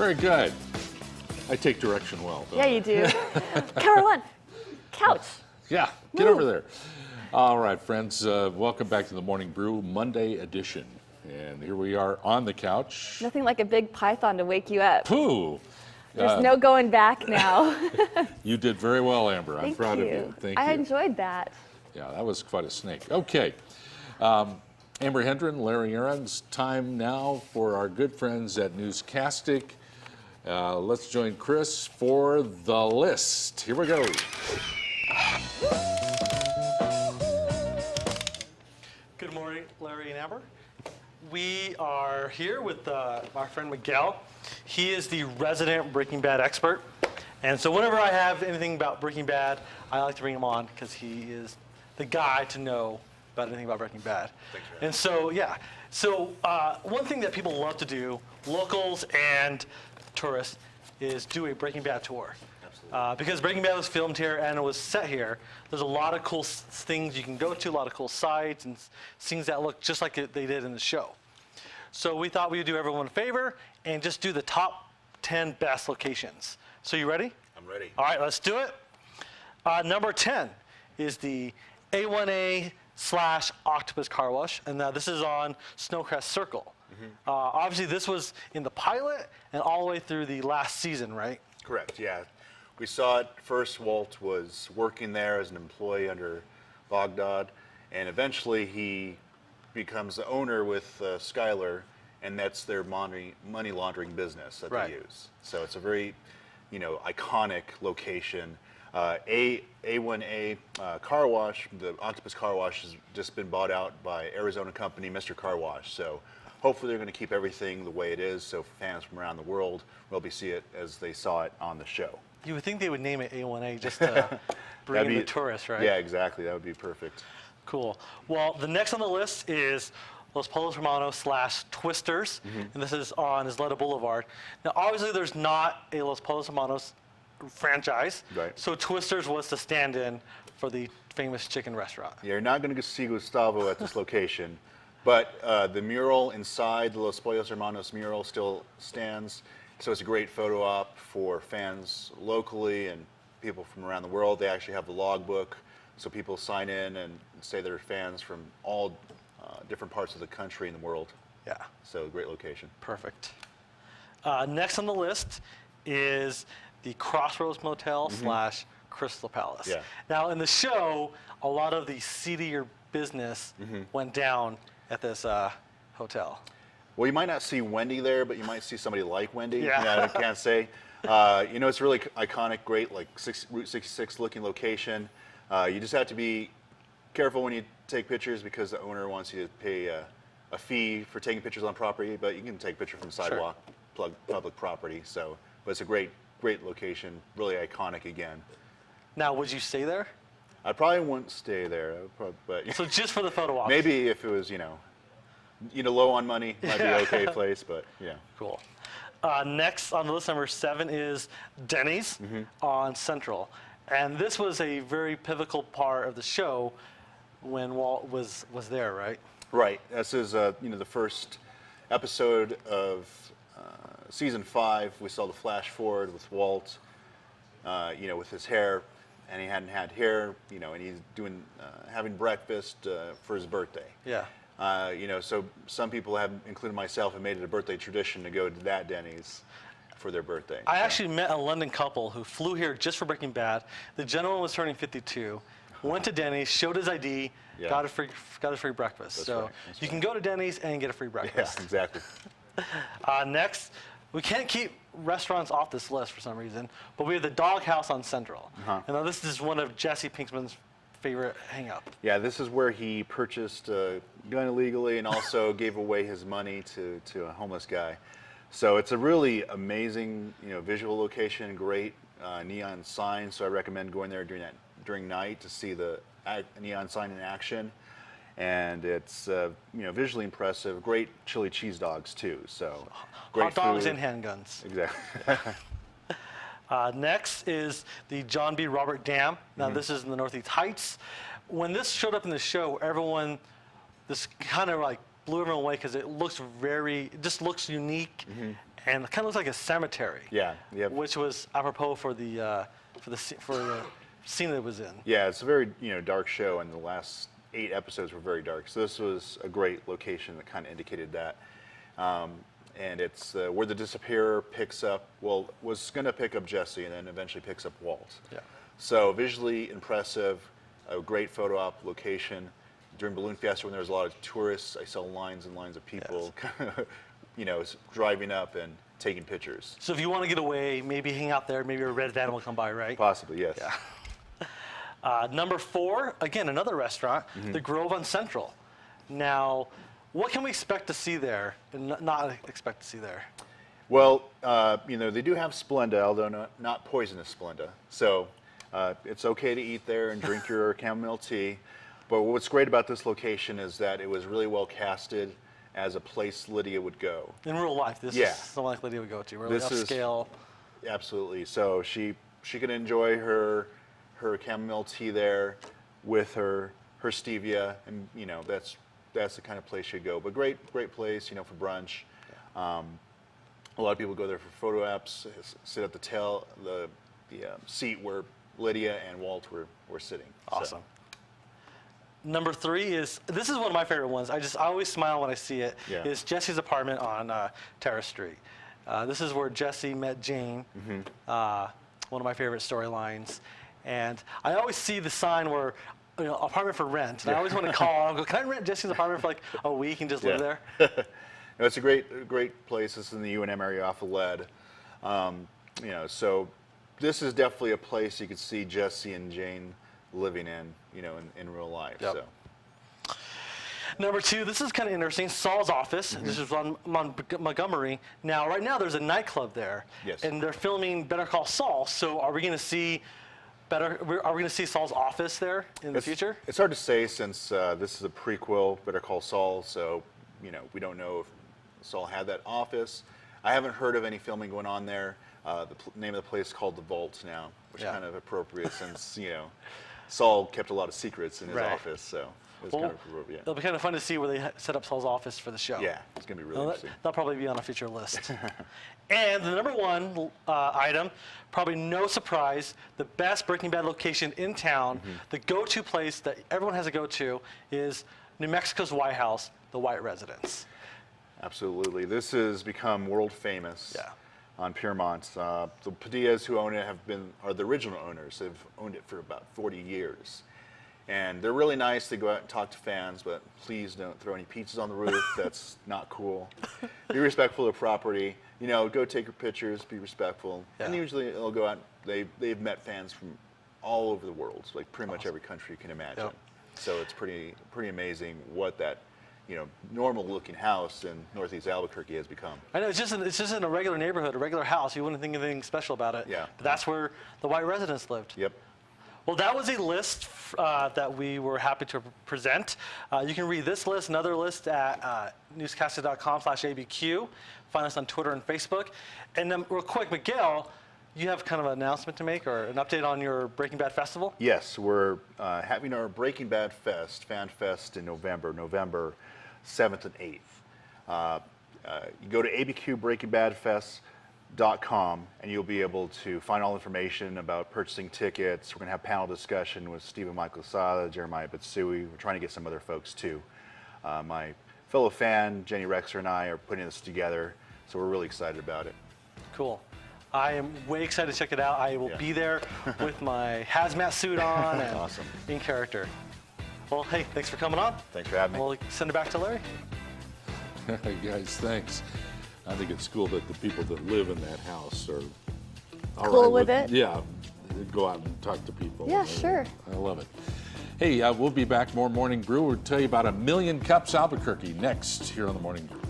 Very good. I take direction well. Yeah, you do. Camera one, couch. Yeah, get over there. All right, friends, welcome back to the Morning Brew Monday edition. And here we are on the couch. Nothing like a big python to wake you up. Pooh! There's no going back now. You did very well, Amber. I'm proud of you. Thank you. I enjoyed that. Yeah, that was quite a snake. Okay. Amber Hendren, Larry Aarons, time now for our good friends at NewsCastic. Let's join Chris for the list. Here we go. Good morning, Larry and Amber. We are here with my friend Miguel. He is the resident Breaking Bad expert. And so whenever I have anything about Breaking Bad, I like to bring him on because he is the guy to know about anything about Breaking Bad. Thanks for having me. And so, yeah. So one thing that people love to do, locals and tourists, is do a Breaking Bad tour. Absolutely. Because Breaking Bad was filmed here and it was set here, there's a lot of cool things you can go to, a lot of cool sites and things that look just like they did in the show. So we thought we would do everyone a favor and just do the top 10 best locations. So you ready? I'm ready. All right, let's do it. Number 10 is the A1A/Octopus Car Wash, and this is on Snowcrest Circle. Obviously, this was in the pilot and all the way through the last season, right? Correct, yeah. We saw it first. Walt was working there as an employee under Blvd, and eventually he becomes the owner with Skylar, and that's their money laundering business that Right. they use. So it's a very, iconic location. A1A Car Wash, the Octopus Car Wash, has just been bought out by Arizona company Mr. Car Wash. So hopefully they're going to keep everything the way it is, so fans from around the world will be see it as they saw it on the show. You would think they would name it A1A just to bring in the tourists, right? Yeah, exactly. That would be perfect. Cool. Well, the next on the list is Los Pollos Hermanos / Twisters, and this is on Isleta Boulevard. Now, obviously, there's not a Los Pollos Hermanos franchise, Right. so Twisters was the stand-in for the famous chicken restaurant. Yeah, you're not going to see Gustavo at this location, but the mural inside the Los Pollos Hermanos mural still stands. So it's a great photo op for fans locally and people from around the world. They actually have the logbook, so people sign in and say they're fans from all different parts of the country and the world. Yeah, So great location. perfect. Next on the list is the Crossroads Motel / Crystal Palace. Yeah. Now, in the show, a lot of the seedier business went down at this hotel. Well, you might not see Wendy there, but you might see somebody like Wendy. Yeah. I can't say. It's a really iconic, great, like Route 66 looking location. You just have to be careful when you take pictures because the owner wants you to pay a fee for taking pictures on property, but you can take a picture from the sidewalk, public property. So, but it's a great location, really iconic again. Now, would you stay there? I probably wouldn't stay there, but So just for the photo ops? maybe if it was, low on money, might be an okay place, but yeah. Cool. Next on the list, number 7 is Denny's on Central. And this was a very pivotal part of the show when Walt was there, right? Right. This is the first episode of season 5. We saw the flash forward with Walt, with his hair, and he hadn't had hair, and he's doing having breakfast for his birthday. Yeah. So some people have, including myself, have made it a birthday tradition to go to that Denny's for their birthday. I actually met a London couple who flew here just for Breaking Bad. The gentleman was turning 52, went to Denny's, showed his ID, Yeah. got a free breakfast. That's so right, that's you can go to Denny's and get a free Yeah, breakfast. exactly. Next, we can't keep restaurants off this list for some reason, but we have the Doghouse on Central. And now this is one of Jesse Pinkman's favorite hang-up. Yeah, this is where he purchased a gun illegally and also gave away his money to a homeless guy. So it's a really amazing, visual location, great neon sign. So I recommend going there during night to see the neon sign in action. And it's visually impressive. Great chili cheese dogs too. So great Hot dogs food. and handguns. Exactly. Next is the John B. Robert Dam. Now this is in the Northeast Heights. When this showed up in the show, everyone, this kind of like blew everyone away because it just looks unique, and it kind of looks like a cemetery. Yeah. Yep. Which was apropos for the scene that it was in. Yeah, it's a very dark show, and the last 8 episodes were very dark. So this was a great location that kind of indicated that. And it's where the disappearer picks up. Well, was going to pick up Jesse, and then eventually picks up Walt. Yeah. So visually impressive, a great photo op location. During Balloon Fiesta, when there was a lot of tourists, I saw lines and lines of people, driving up and taking pictures. So if you want to get away, maybe hang out there, maybe a red van will come by, right? Possibly, yes. Yeah. Number 4, again, another restaurant, the Grove on Central. Now, what can we expect to see there and not expect to see there? Well, they do have Splenda, although not poisonous Splenda. So it's okay to eat there and drink your chamomile tea. But what's great about this location is that it was really well casted as a place Lydia would go. In real life, this is something like Lydia would go to, really upscale. Absolutely. So she could enjoy her chamomile tea there with her stevia, and that's the kind of place she'd go. But great place, for brunch. A lot of people go there for photo apps, sit at the seat where Lydia and Walt were sitting. Awesome. So. Number 3 this is one of my favorite ones. I always smile when I see it. Yeah. Is Jesse's apartment on Terrace Street. This is where Jesse met Jane. One of my favorite storylines. And I always see the sign where, apartment for rent. And I always want to call and go, can I rent Jesse's apartment for like a week and just live there? It's a great place. It's in the UNM area off of Lead. So this is definitely a place you could see Jesse and Jane living in real life. Yep. So. Number 2, this is kind of interesting. Saul's office. This is on Montgomery. Now, right now, there's a nightclub there. Yes. And they're filming Better Call Saul. So, are we going to see Saul's office there in the future? It's hard to say since this is a prequel, Better Call Saul. So, we don't know if Saul had that office. I haven't heard of any filming going on there. The name of the place is called The Vault now, which is kind of appropriate since Saul kept a lot of secrets in his office, so it's kind of appropriate. It'll be kind of fun to see where they set up Saul's office for the show. Yeah, it's going to be really interesting. That'll probably be on a future list. And the number 1 item, probably no surprise, the best Breaking Bad location in town, the go-to place that everyone has to go to is New Mexico's White House, the White Residence. Absolutely. This has become world famous. On Piermont. The Padillas who own it are the original owners. They've owned it for about 40 years. And they're really nice. They go out and talk to fans, but please don't throw any pizzas on the roof. That's not cool. Be respectful of property. Go take your pictures, be respectful. And usually they'll go out, they've met fans from all over the world, like pretty much every country you can imagine. So it's pretty amazing what that normal-looking house in Northeast Albuquerque has become. I know, it's just in a regular neighborhood, a regular house. You wouldn't think of anything special about it. Yeah. But that's where the White Residents lived. Yep. Well, that was a list that we were happy to present. You can read this list and other lists at newscastic.com/ABQ. Find us on Twitter and Facebook. And then real quick, Miguel, you have kind of an announcement to make or an update on your Breaking Bad Festival? Yes, we're having our Breaking Bad Fan Fest in November 7th and 8th. You go to abqbreakingbadfest.com and you'll be able to find all information about purchasing tickets. We're going to have panel discussion with Stephen Michael Sada, Jeremiah Bitsui. We're trying to get some other folks too. My fellow fan, Jenny Rexer, and I are putting this together, so we're really excited about it. Cool. I am way excited to check it out. I will be there with my hazmat suit on and in character. Well, hey, thanks for coming on. Thanks for having me. We'll send it back to Larry. Guys, thanks. I think it's cool that the people that live in that house are all Cool right with it? Yeah, go out and talk to people. Yeah, sure. I love it. Hey, we'll be back. More Morning Brew. We'll tell you about 1 million cups Albuquerque next here on the Morning Brew.